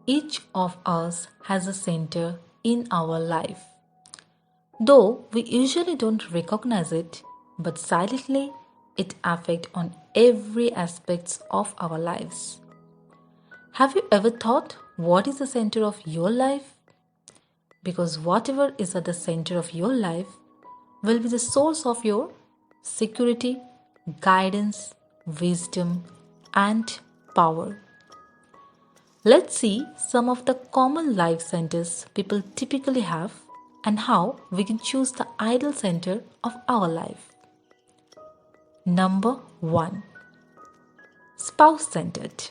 Each of us has a center in our life. Though we usually don't recognize it, but silently it affects on every aspects of our lives. Have you ever thought what is the center of your life? Because whatever is at the center of your life will be the source of your security, guidance, wisdom, and power. Let's see some of the common life centers people typically have and how we can choose the ideal center of our life. Number 1. Spouse centered.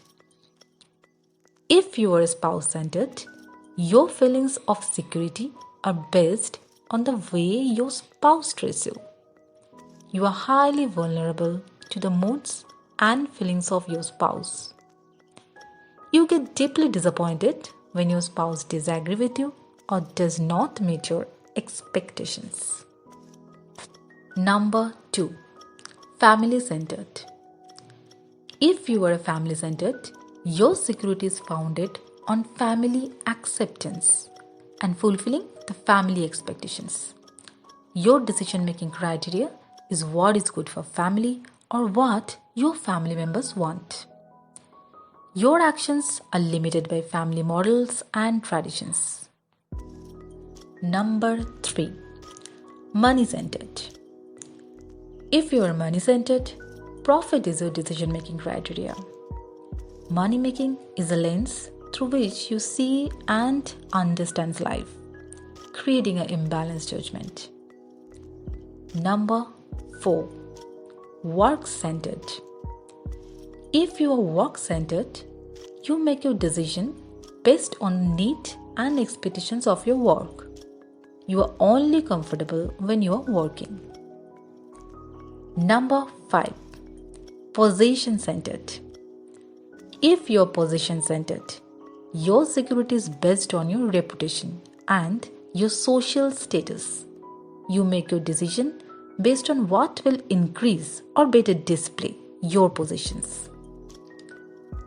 If you are spouse centered, your feelings of security are based on the way your spouse treats you. You are highly vulnerable to the moods and feelings of your spouse. You get deeply disappointed when your spouse disagrees with you or does not meet your expectations. Number 2. Family centered. If you are family centered, your security is founded on family acceptance and fulfilling the family expectations. Your decision making criteria is what is good for family or what your family members want. Your actions are limited by family models and traditions. Number 3. Money centered. If you are money centered, profit is your decision making criteria. Money making is a lens through which you see and understand life, creating an imbalanced judgment. Number 4. Work centered. If you are work centered, you make your decision based on need and expectations of your work. You are only comfortable when you are working. Number 5. Possession centered. If you are possession centered, your security is based on your reputation and your social status. You make your decision based on what will increase or better display your possessions.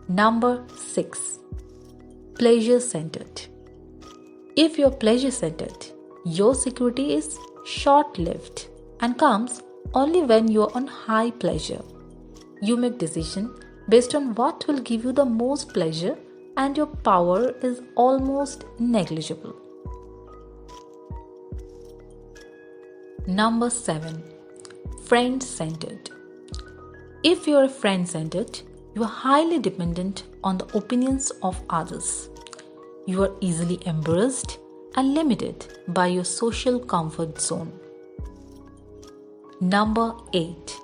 Number 6. Pleasure centered. If you are pleasure centered, your security is short-lived and comes only when you are on high pleasure. You make decisions based on what will give you the most pleasure and your power is almost negligible. Number 7. Friend-centered. If you are friend-centered, you are highly dependent on the opinions of others. You are easily embarrassed and limited by your social comfort zone. Number 8.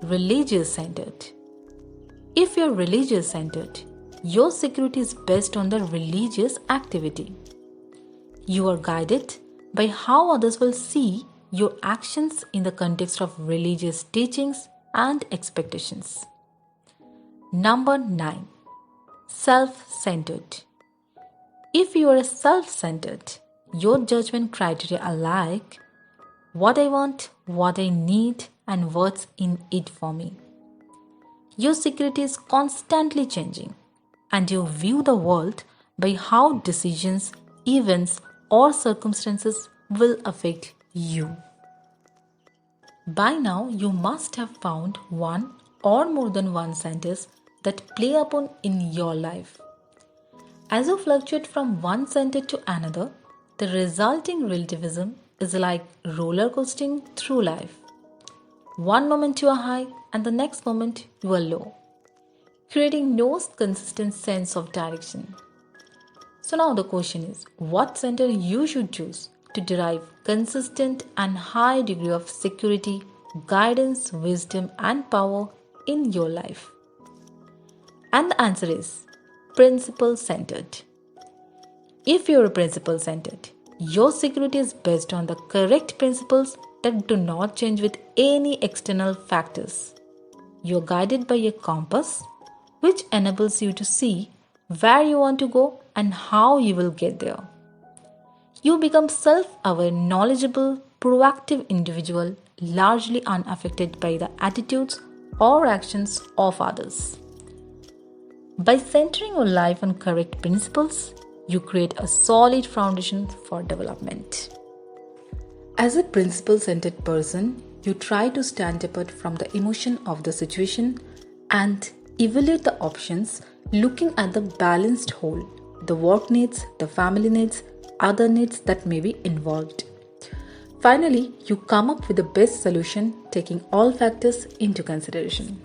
Religious-centered. If you are religious-centered, your security is based on the religious activity. You are guided by how others will see your actions in the context of religious teachings and expectations. Number 9. Self-centered. If you are self-centered, your judgment criteria are like what I want, what I need, and what's in it for me. Your security is constantly changing, and you view the world by how decisions, events, or circumstances will affect you. By now, you must have found one or more than one centers that play upon in your life. As you fluctuate from one center to another, the resulting relativism is like roller coasting through life. One moment you are high and the next moment you are low, creating no consistent sense of direction. So now the question is, what center you should choose to derive consistent and high degree of security, guidance, wisdom and power in your life? And the answer is principle-centered. If you are principle-centered, your security is based on the correct principles that do not change with any external factors. You are guided by a compass which enables you to see where you want to go and how you will get there. You become self-aware, knowledgeable, proactive individual, largely unaffected by the attitudes or actions of others. By centering your life on correct principles, you create a solid foundation for development. As a principle centered person, you try to stand apart from the emotion of the situation and evaluate the options, looking at the balanced whole, the work needs, the family needs, other needs that may be involved. Finally, you come up with the best solution, taking all factors into consideration.